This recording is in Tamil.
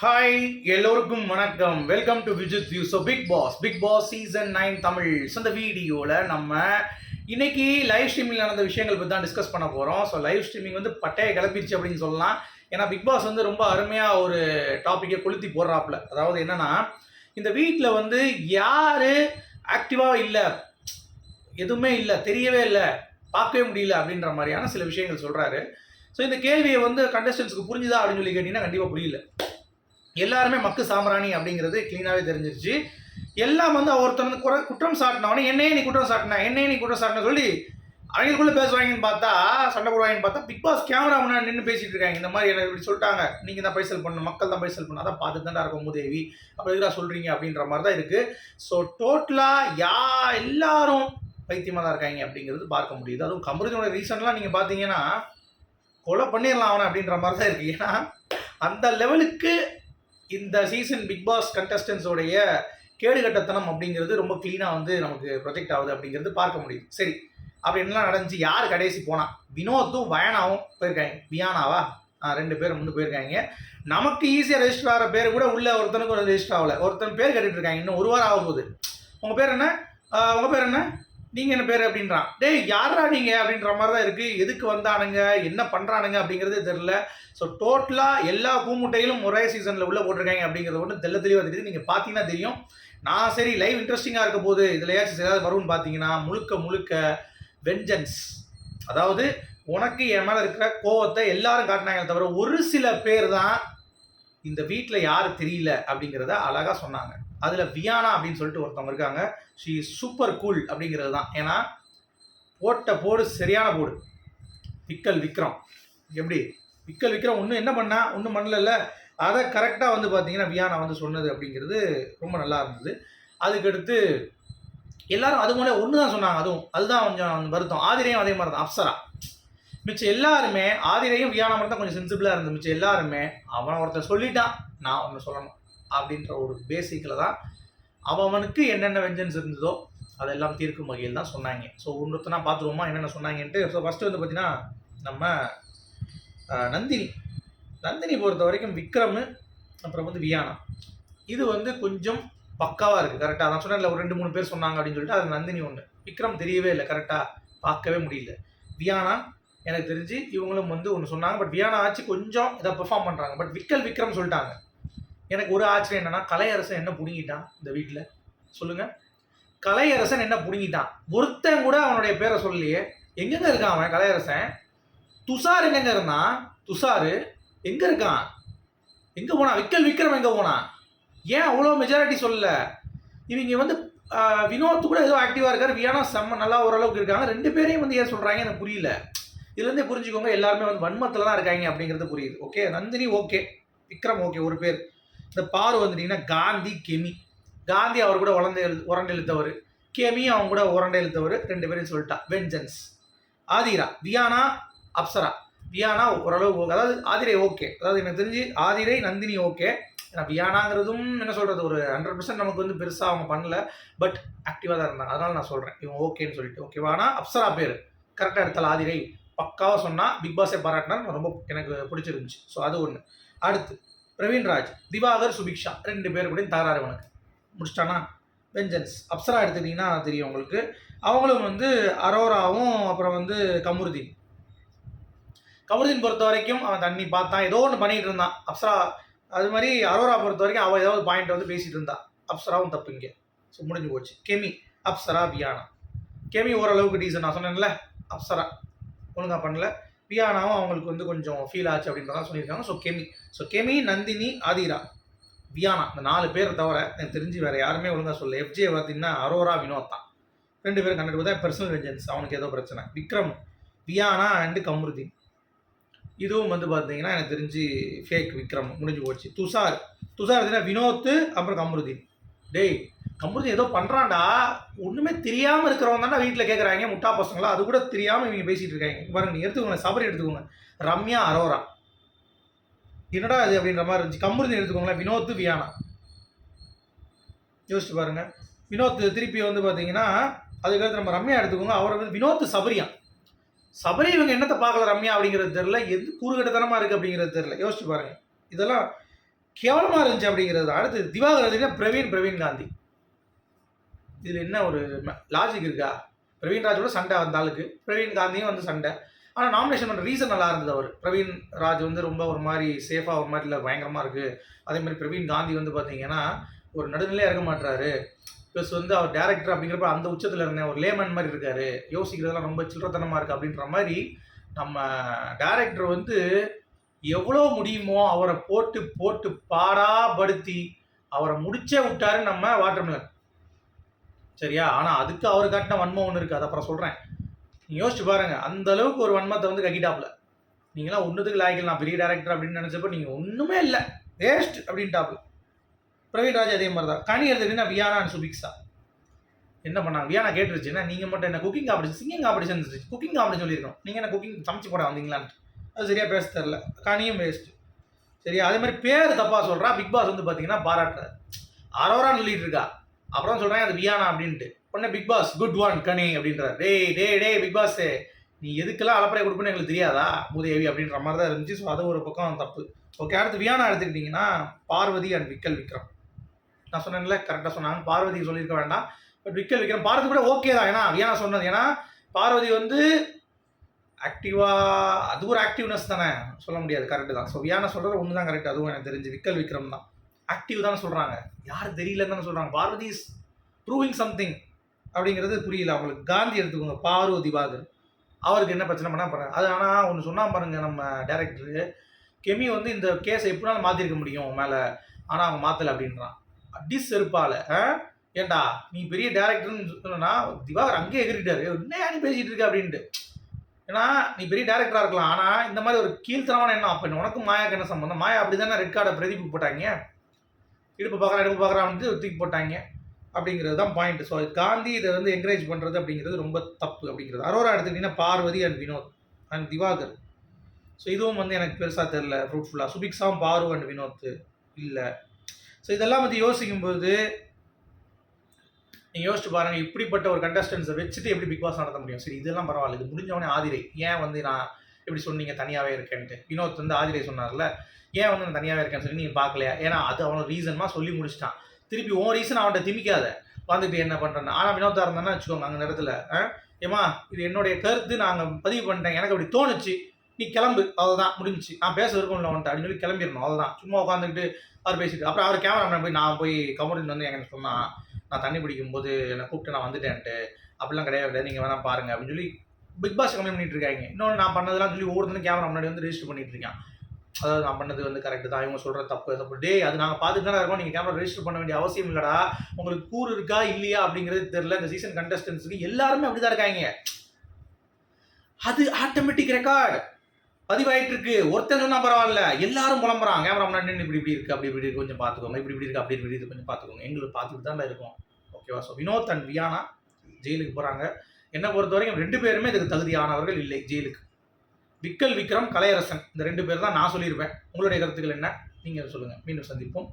ஹாய், எல்லோருக்கும் வணக்கம். Welcome to Vijith view. So Bigg Boss season 9 Tamil. So இந்த வீடியோவில் நம்ம இன்னைக்கு லைவ் ஸ்ட்ரீமிங் நடந்த விஷயங்கள் பற்றி தான் டிஸ்கஸ் பண்ண போகிறோம். ஸோ லைவ் ஸ்ட்ரீமிங் வந்து பட்டையை கிளப்பிடுச்சு அப்படின்னு சொல்லலாம். ஏன்னா பிக் பாஸ் வந்து ரொம்ப அருமையாக ஒரு டாப்பிக்கை கொளுத்தி போடுறாப்புல. அதாவது என்னன்னா, இந்த வீட்டில் வந்து யார் ஆக்டிவாக இல்லை, எதுவுமே இல்லை, தெரியவே இல்லை, பார்க்கவே முடியல அப்படின்ற மாதிரியான சில விஷயங்கள் சொல்கிறாரு. ஸோ இந்த கேள்வியை வந்து கண்டஸ்டன்ஸ்க்கு புரிஞ்சுதா அப்படின்னு சொல்லி கேட்டிங்கன்னா கண்டிப்பாக புரியல. எல்லாருமே மக்கு சாம்பிராணி அப்படிங்கிறது க்ளீனாகவே தெரிஞ்சிருச்சு. எல்லாம் வந்து ஒருத்தர் வந்து குற்றம் சாட்டினவனே என்னையே நீ குற்றம் சாட்டின சொல்லி அவங்களுக்குள்ளே பேசுவாங்கன்னு பார்த்தா, சண்டை போடுவாங்கன்னு பார்த்தா, பிக் பாஸ் கேமரா முன்னாடி நின்று பேசிட்டு இருக்காங்க. இந்த மாதிரி எனக்கு இப்படி சொல்லிட்டாங்க, நீங்கள் தான் பைசல் பண்ணணும், மக்கள் தான் பைசல் பண்ணணும், அதான் பார்த்து தாண்டா இருக்கும் மூதேவி, அப்போ எதுக்காக சொல்கிறீங்க அப்படின்ற மாதிரி தான் இருக்குது. ஸோ டோட்டலாக எல்லாரும் பைத்தியமாக தான் இருக்காங்க அப்படிங்கிறது பார்க்க முடியுது. அதுவும் கமருதியோட ரீசன்லாம் நீங்கள் பார்த்தீங்கன்னா கொலை பண்ணிடலாம் அவனை அப்படின்ற மாதிரி தான் இருக்குது. ஏன்னா அந்த லெவலுக்கு இந்த சீசன் பிக் பாஸ் கண்டஸ்டன்ஸோடைய கேடுகட்டத்தனம் அப்படிங்கிறது ரொம்ப க்ளீனாக வந்து நமக்கு ப்ரொஜெக்ட் ஆகுது அப்படிங்கிறது பார்க்க முடியுது. சரி, அப்படி என்னலாம் நடந்துச்சு? யார் கடைசி போனால்? வினோத்தும் வயனாவும் போயிருக்காங்க. வியானாவா ரெண்டு பேரும் வந்து போயிருக்காங்க. நமக்கு ஈஸியாக ரெஜிஸ்டர் ஆகிற பேர் கூட உள்ள ஒருத்தனுக்கு ஒரு ரெஜிஸ்டர் ஆகலை. ஒருத்தன் பேர் கேட்டுட்டு இருக்காங்க. இன்னும் ஒரு வாரம் ஆகும் போது. உங்கள் பேர் என்ன, உங்கள் பேர் என்ன, நீங்கள் என்ன பேர் அப்படின்றான். டேய் யாரா நீங்கள் அப்படின்ற மாதிரி தான் இருக்குது. எதுக்கு வந்தானுங்க, என்ன பண்ணுறானுங்க அப்படிங்கிறதே தெரில. ஸோ டோட்டலாக எல்லா பூமுட்டையிலும் ஒரே சீசனில் உள்ளே போட்டிருக்காங்க அப்படிங்கிறது ஒன்று தெளிவாக தெரியுது. நீங்கள் பார்த்தீங்கன்னா தெரியும். நான் சரி லைவ் இன்ட்ரெஸ்டிங்காக இருக்க போது இதுலையாச்சும் ஏதாவது வரும்னு பார்த்தீங்கன்னா முழுக்க வெஞ்சன்ஸ். அதாவது உனக்கு என் மேலே இருக்கிற கோவத்தை எல்லாரும் காட்டினாங்க, தவிர ஒரு சில பேர் தான் இந்த வீட்டில் யார் தெரியல அப்படிங்கிறத அழகாக சொன்னாங்க. அதில் வியானா அப்படின்னு சொல்லிட்டு ஒருத்தவங்க இருக்காங்க. ஷீ சூப்பர் கூல் அப்படிங்கிறது தான். ஏன்னா போட்ட போடு சரியான போடு. விக்கல் விக்ரம் எப்படி விக்கல் விக்ரம் ஒன்றும் என்ன பண்ணா ஒன்றும் பண்ணல, அதை கரெக்டாக வந்து பார்த்தீங்கன்னா வியானா வந்து சொன்னது அப்படிங்கிறது ரொம்ப நல்லா இருந்தது. அதுக்கடுத்து எல்லாரும் அது மூலம் ஒன்று தான் சொன்னாங்க. அதுதான் கொஞ்சம் வருத்தம். ஆதிரையும் அதே மாதிரி தான். அப்சரா மிச்சம் எல்லாருமே ஆதிரையும் வியானா மட்டும் தான் கொஞ்சம் சென்சிபிளாக இருந்தது. மிச்சம் எல்லாருமே அவனை ஒருத்தர் சொல்லிட்டான், நான் ஒன்று சொல்லணும் அப்படின்ற ஒரு பேசிக்கில் தான் அவனுக்கு என்னென்ன வெஞ்சன்ஸ் இருந்ததோ அதெல்லாம் தீர்க்கும் வகையில் தான் சொன்னாங்க. ஸோ ஒன்றுத்தனா பார்த்துருவோமா என்னென்ன சொன்னாங்கன்ட்டு. ஸோ ஃபஸ்ட்டு வந்து பார்த்தீங்கன்னா நம்ம நந்தினி பொறுத்த வரைக்கும் விக்ரம் அப்புறம் வந்து வியானா இது வந்து கொஞ்சம் பக்காவாக இருக்குது. கரெக்டாக நான் சொன்னேன், ஒரு 2-3 பேர் சொன்னாங்க அப்படின்னு சொல்லிட்டு அது நந்தினி ஒன்று. விக்ரம் தெரியவே இல்லை, கரெக்டாக பார்க்கவே முடியல. வியானா எனக்கு தெரிஞ்சு இவங்களும் வந்து ஒன்று சொன்னாங்க. பட் வியானா ஆச்சு கொஞ்சம் இதை பெர்ஃபார்ம் பண்ணுறாங்க. பட் விக்ரம் சொல்லிட்டாங்க. எனக்கு ஒரு ஆச்சரியம் என்னன்னா, கலையரசன் என்ன பிடுங்கிட்டான் இந்த வீட்டில் சொல்லுங்கள். கலையரசன் என்ன பிடுங்கிட்டான்? ஒருத்தன் கூட அவனுடைய பேரை சொல்லலையே. எங்கெங்க இருக்கான் அவன் கலையரசன்? துஷார் எங்கெங்க இருந்தான்? துஷார் எங்கே இருக்கான்? எங்கே போனான்? விக்ரம் எங்கே போனான்? ஏன் அவ்வளோ மெஜாரிட்டி சொல்லலை? இவங்க வந்து வினோத் கூட ஏதோ ஆக்டிவாக இருக்கார். வியானா செம்ம நல்லா ஓரளவுக்கு இருக்காங்க. 2 பேரையும் வந்து ஏன் சொல்கிறாங்க எனக்கு புரியல. இதுலேருந்தே புரிஞ்சுக்கோங்க, எல்லாருமே வந்து வன்மத்தில் தான் இருக்காங்க அப்படிங்கிறது புரியுது. Okay, Nandini okay, Vikram okay, ஒரு பேர். இந்த பாரு வந்துட்டிங்கன்னா காந்தி கெமி. காந்தி அவர் கூட உரண்டை இழுத்தவர், கெமி அவங்க கூட உரண்டை இழுத்தவர். 2 பேரையும் சொல்லிட்டா. வெஞ்சன்ஸ். ஆதிரா, வியானா, அப்சரா. வியானா ஓரளவு ஓகே, அதாவது ஆதிரை ஓகே. அதாவது எனக்கு தெரிஞ்சு ஆதிரை நந்தினி ஓகே. ஏன்னா வியானாங்கிறதும் என்ன சொல்கிறது, ஒரு 100% நமக்கு வந்து பெருசாக அவங்க பண்ணல. பட் ஆக்டிவாக தான் இருந்தாங்க. அதனால் நான் சொல்கிறேன் இவங்க ஓகேன்னு சொல்லிட்டு. ஓகேவா? ஆனால் அப்சரா பேர் கரெக்டாக எடுத்தால் ஆதிரை பக்காவாக சொன்னால் பிக் பாஸே பாராட்டினார். ரொம்ப எனக்கு பிடிச்சிருந்துச்சு. ஸோ அது ஒன்று. அடுத்து பிரவீன்ராஜ், திவாகர், சுபிக்ஷா 2 பேர் கூட தகராறு உனக்கு முடிச்சிட்டானா. வெஞ்சன்ஸ். அப்சரா எடுத்துக்கிட்டிங்கன்னா தெரியும் உங்களுக்கு. அவங்களும் வந்து அரோராவும் அப்புறம் வந்து கமருதீன் பொறுத்த வரைக்கும் அவன் தண்ணி பார்த்தான், ஏதோ ஒன்று பண்ணிகிட்டு இருந்தான். அப்சரா அது மாதிரி அரோரா பொறுத்த வரைக்கும் அவள் ஏதாவது பாயிண்ட் வந்து பேசிகிட்டு இருந்தா. அப்சராவும் தப்பு இங்கே. ஸோ முடிஞ்சு போச்சு. கெமி, அப்சரா, வியானா. கெமி ஓரளவுக்கு டீசன், நான் சொன்னேன்ல. அப்சரா ஒழுங்காக பண்ணல. வியானாவும் அவங்களுக்கு வந்து கொஞ்சம் ஃபீல் ஆச்சு அப்படின்றதான் சொல்லியிருக்காங்க. ஸோ கெமி, நந்தினி, ஆதிரா, வியானா இந்த 4 பேர் தவிர எனக்கு தெரிஞ்சு வேறு யாருமே ஒழுங்காக சொல்லல. எஃப்ஜே பார்த்தீங்கன்னா அரோரா, வினோத் தான். 2 பேரும் கண்டிப்பாக தான் பர்சனல் வெஞ்சன்ஸ். அவனுக்கு ஏதோ பிரச்சனை. விக்ரம், வியானா அண்டு கமருதீன் இதுவும் வந்து பார்த்தீங்கன்னா எனக்கு தெரிஞ்சு ஃபேக். விக்ரம் முடிஞ்சு போச்சு. துஷார் பார்த்தீங்கன்னா வினோத்து அப்புறம் கமருதீன். டேய் கமருதீன் ஏதோ பண்ணுறான்டா, ஒன்றுமே தெரியாமல் இருக்கிறவங்க தானே வீட்டில் கேட்குறாங்க, முட்டா பசங்களா. அது கூட தெரியாமல் இவங்க பேசிகிட்டு இருக்காங்க. பாருங்க, நீங்கள் எடுத்துக்கோங்க, சபரி எடுத்துக்கோங்க, ரம்யா, அரோரா, என்னடா இது அப்படின்ற மாதிரி இருந்துச்சு. கமருதீன் எடுத்துக்கோங்களேன், வினோத்து, வியானா. யோசிச்சு பாருங்க. வினோத் திருப்பி வந்து பார்த்தீங்கன்னா அதுக்கடுத்து நம்ம ரம்யா எடுத்துக்கோங்க. அவரை வந்து வினோத், சபரி இவங்க என்னத்தை பார்க்கல ரம்யா அப்படிங்கிறது தெரில. எது கூறுகட்டத்தனமாக இருக்குது அப்படிங்கிறது தெரில. யோசிச்சு பாருங்கள். இதெல்லாம் கேவலமாக இருந்துச்சு அப்படிங்கிறது. அடுத்து திவாகர் பிரவீன் காந்தி. இதில் என்ன ஒரு லாஜிக் இருக்கா? பிரவீன் ராஜோட சண்டை அந்த ஆளுக்கு, பிரவீன் காந்தியும் வந்து சண்டை. ஆனால் நாமினேஷன் பண்ணுற ரீசன் நல்லா இருந்தது. அவர் பிரவீன் ராஜ் வந்து ரொம்ப ஒரு மாதிரி சேஃபாக ஒரு மாதிரி இல்லை, பயங்கரமாக இருக்குது. அதே மாதிரி பிரவீன் காந்தி வந்து பார்த்தீங்கன்னா ஒரு நடுநிலையாக இருக்க மாட்டுறாரு. ப்ளஸ் வந்து அவர் டேரக்டர் அப்படிங்கிறப்ப அந்த உச்சத்தில் இருந்தேன், ஒரு லேமன் மாதிரி இருக்காரு, யோசிக்கிறதெல்லாம் ரொம்ப சில்லறத்தனமாக இருக்குது அப்படின்ற மாதிரி நம்ம டேரக்டர் வந்து எவ்வளோ முடியுமோ அவரை போட்டு போட்டு பாடாப்படுத்தி அவரை முடிச்சே விட்டாரு நம்ம வாட்டர்மெலன். சரியா? ஆனால் அதுக்கு அவர் காட்டின வன்மம் ஒன்று இருக்குது, அதை அப்புறம் சொல்கிறேன். நீங்கள் யோசிச்சு பாருங்கள், அந்த அளவுக்கு ஒரு வன்மத்தை வந்து கக்கிட்டாப்புல. நீங்களாம் ஒன்றுத்துக்கு லாய்க்கல், நான் பெரிய டேரக்டர் அப்படின்னு நினச்சப்போ நீங்கள் ஒன்றுமே இல்லை, வேஸ்ட் அப்படின்ட்டாப்புல. பிரவீன் ராஜ் அதே மாதிரி தான். கனி எடுத்துக்கிட்டீங்கன்னா வியானா அண்ட் சுபிக்ஸா என்ன பண்ணாங்க? வியானா கேட்டுருச்சுன்னா நீங்கள் மட்டும் என்ன குக்கிங் காம்படிஷன், சிங்கிங் காம்படிஷன் இருந்துச்சு, குக்கிங் காம்படிஷன் சொல்லியிருக்கோம், நீங்கள் என்ன குக்கிங் சமைச்சு போட வந்தீங்களான்ட்டு. அது சரியாக பேச தெரில, கனியும் வேஸ்ட்டு. சரியா? அதே மாதிரி பேர் தப்பாக சொல்கிறா. பிக் பாஸ் வந்து பார்த்தீங்கன்னா பாராட்டுறாரு, அரோரான்னு சொல்லிட்டு இருக்கா. அப்புறம் சொல்கிறேன் அது வியானா அப்படின்ட்டு. உடனே பிக் பாஸ் குட் ஒன் கனி அப்படின்றார். டே பிக் பாஸ், நீ எதுக்கெல்லாம் அலப்பறை கொடுப்பேன்னு எங்களுக்கு தெரியாதா மூதேவி அப்படின்ற மாதிரி தான் இருந்துச்சு. ஸோ அது ஒரு பக்கம் தப்பு. ஓகே, அடுத்து வியானா எடுத்துக்கிட்டிங்கன்னா பார்வதி அண்ட் விக்கல் விக்ரம். நான் சொன்னேன்ல, கரெக்டாக சொன்னாங்க. பார்வதி சொல்லியிருக்க வேண்டாம், பட் விக்கல் விக்ரம். பார்வதி கூட ஓகே தான், ஏன்னா வியானா சொன்னது. ஏன்னா பார்வதி வந்து ஆக்டிவாக, அது ஒரு ஆக்டிவ்னஸ் தானே, சொல்ல முடியாது, கரெக்டு தான். ஸோ வியானா சொல்கிறது ஒன்று தான் கரெக்ட், அதுவும் எனக்கு தெரிஞ்சு. விக்கல் விக்ரம் தான் ஆக்டிவ் தானே சொல்கிறாங்க, யாரும் தெரியலன்னு தானே சொல்கிறாங்க. பார்வதி இஸ் ப்ரூவிங் சம்திங் அப்படிங்கிறது புரியல அவங்களுக்கு. காந்தி எடுத்துக்கோங்க, பாரு திவாகர், அவருக்கு என்ன பிரச்சனை பண்ணால் பாருங்க. அது ஆனால் ஒன்று சொன்னால் பாருங்கள், நம்ம டேரக்டரு கெமி வந்து இந்த கேஸை எப்படினாலும் மாற்றிருக்க முடியும் மேலே, ஆனால் அவங்க மாற்றலை அப்படின்றான். அடிஸ் செருப்பால். ஏண்டா நீ பெரிய டேரக்டர்னு சொன்னா திவாகர் அங்கேயே எகிரிட்டாரு, என்ன நீ பேசிகிட்டு இருக்க அப்படின்ட்டு. ஏன்னா நீ பெரிய டேரக்டராக இருக்கலாம், ஆனால் இந்த மாதிரி ஒரு கீழ்த்தரமான எண்ணம். அப்போ உனக்கும் மாயாவுக்கு என்ன சம்பந்தம்? மாயா அப்படி தானே ரெட் கார்டை பிரதீப் போட்டாங்க, இடுப்பு பார்க்குறான்ட்டு தூக்கி போட்டாங்க அப்படிங்கிறது தான் பாயிண்ட். ஸோ காந்தி இதை வந்து என்கரேஜ் பண்ணுறது அப்படிங்கிறது ரொம்ப தப்பு அப்படிங்கிறது. அரோரா எடுத்துக்கிட்டிங்கன்னா Parvathi and Vinoth and Diwakar. So இதுவும் வந்து எனக்கு பெருசாக தெரில ஃப்ரூட்ஃபுல்லாக. சுபிக்ஸாவும் பாரு அண்ட் வினோத் இல்லை. ஸோ இதெல்லாம் வந்து யோசிக்கும்போது நீங்கள் யோசிச்சு பாருங்கள், இப்படிப்பட்ட ஒரு கண்டஸ்டன்ஸை வச்சுட்டு எப்படி பிக் பாஸ் நடத்த முடியும்? சரி, இதெல்லாம் பரவாயில்ல, இது முடிஞ்சவொடனே ஆதிரை ஏன் வந்து நான் எப்படி சொன்னீங்க தனியாகவே இருக்கேன்ட்டு. வினோத் வந்து ஆதிரை சொன்னார்ல, ஏன் வந்து நான் தனியாகவே இருக்கேன்னு சொல்லி நீங்கள் பார்க்கலையா? ஏன்னா அது அவனோட ரீசன்மாக சொல்லி முடிச்சிட்டான். திருப்பி உன் ரீசன் அவன்கிட்ட திமிக்காத வந்துட்டு என்ன பண்ணுறேன்னு. ஆனால் வினோத்தாக இருந்தானே வச்சுக்கோங்க, அங்கே நேரத்தில் ஏமா இது என்னுடைய கருத்து, நாங்கள் பதிவு பண்ணிட்டேன், எனக்கு அப்படி தோணுச்சு, நீ கிளம்பு, அவ்வளோதான் முடிஞ்சிச்சு, நான் பேச இருக்கும்ல அவன்ட்டு அப்படின்னு சொல்லி கிளம்பிடணும், அவ்வளோதான். சும்மா உட்காந்துக்கிட்டு அவர் பேசிட்டு அப்புறம் அவர் கேமரா போய் நான் போய் கமருன்னு வந்து எனக்கு சொன்னான், நான் தண்ணி பிடிக்கும்போது என்னை கூப்பிட்டு நான் வந்துட்டேன்ட்டு, அப்படிலாம் கிடையாது, நீங்கள் வேணால் பாருங்கள் அப்படின்னு சொல்லி பிக் பாஸ் கம்ப்ளைண்ட் பண்ணிட்டு இருக்காங்க. இன்னொன்று நான் பண்ணதெல்லாம் சொல்லி ஒவ்வொருத்தரும் கேமரா முன்னாடி வந்து ரெஜிஸ்டர் பண்ணிட்டு இருக்கான். அதாவது நான் பண்ணது வந்து கரெக்டு தான், இவங்க சொல்கிற தப்பு. டே அது நாங்கள் பார்த்துட்டு தானே இருக்கோம், நீங்கள் கேமரா ரெஜிஸ்டர் பண்ண வேண்டிய அவசியம் இல்லைடா. உங்களுக்கு கூறு இருக்கா இல்லையா அப்படிங்கிறது தெரியல. இந்த சீசன் கண்டஸ்டன்ஸுக்கு எல்லாருமே அப்படி தான் இருக்காங்க. அது ஆட்டோமேட்டிக் ரெக்கார்டு பதிவாயிட்டு இருக்கு. ஒருத்தன் சொன்னா பரவாயில்ல, எல்லாரும் புலம்புறான் கேமரா முன்னாடி இப்படி இருக்கு, அப்படி இப்படி இருக்கு, கொஞ்சம் பார்த்துக்கோங்க, இப்படி இருக்கு, அப்படி இப்படி இருக்கு, கொஞ்சம் பார்த்துக்கோங்க. எங்களுக்கு பார்த்துட்டு தான் இருக்கும். ஓகேவா? ஸோ வினோத் அண்ட் வியானா ஜெயிலுக்கு போகிறாங்க. என்னை பொறுத்த வரைக்கும் 2 பேருமே இதுக்கு தகுதியானவர்கள் இல்லை ஜெயிலுக்கு. விக்கல் விக்ரம், கலையரசன், இந்த 2 பேர் தான் நான் சொல்லியிருப்பேன். உங்களுடைய கருத்துக்கள் என்ன? நீங்கள் சொல்லுங்கள். மீண்டும் சந்திப்போம்.